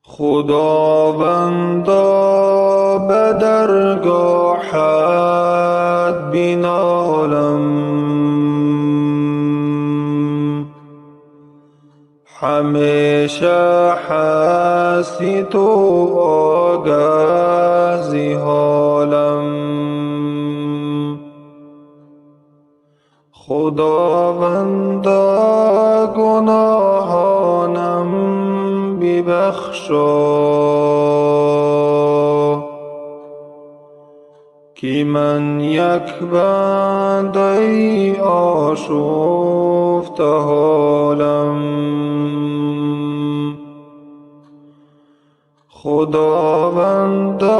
خداوندا به درگاهت بینالم، همیشه هستی تو آگاه ز حالم. خداوندا گناهانم ببخشا، که من یک بنده آشفته حالم. خداوندا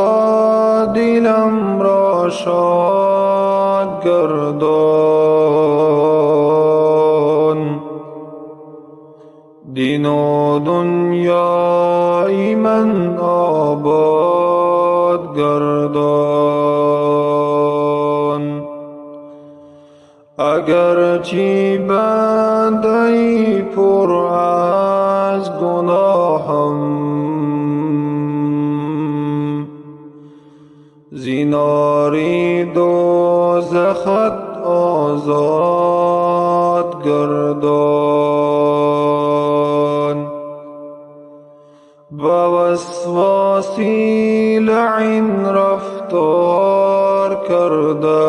دلم را شاد گردان، دین و دنیای من آباد گردان. اگرچه بنده پر از گناهم، ز نار دوزخت آزاد گردان. به وسواس لعین رفتار کردم،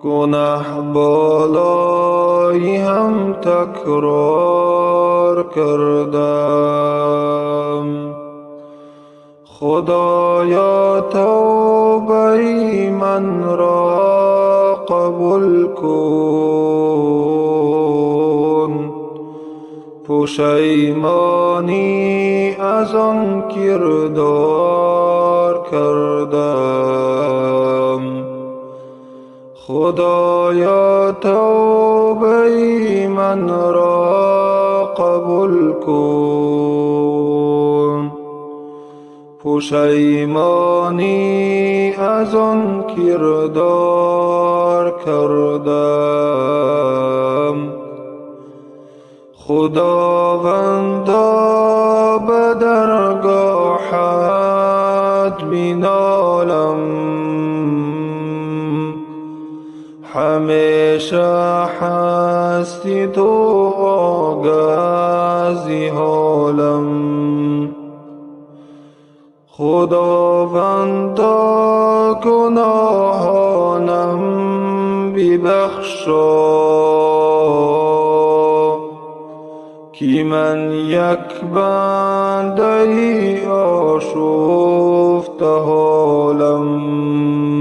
گناه بالای هم تکرار کردم. خدایا توبه من را قبول کن، پشیمانی از آن کردار کردم. خدایا توبه من را قبول کن، پشیمانی از آن کردار کردم. خداوندا به درگاهت بینالم، همیشه هستی تو آگاه ز حالم. خداوندا گناهانم ببخشا، که من یک بنده آشفته حالم.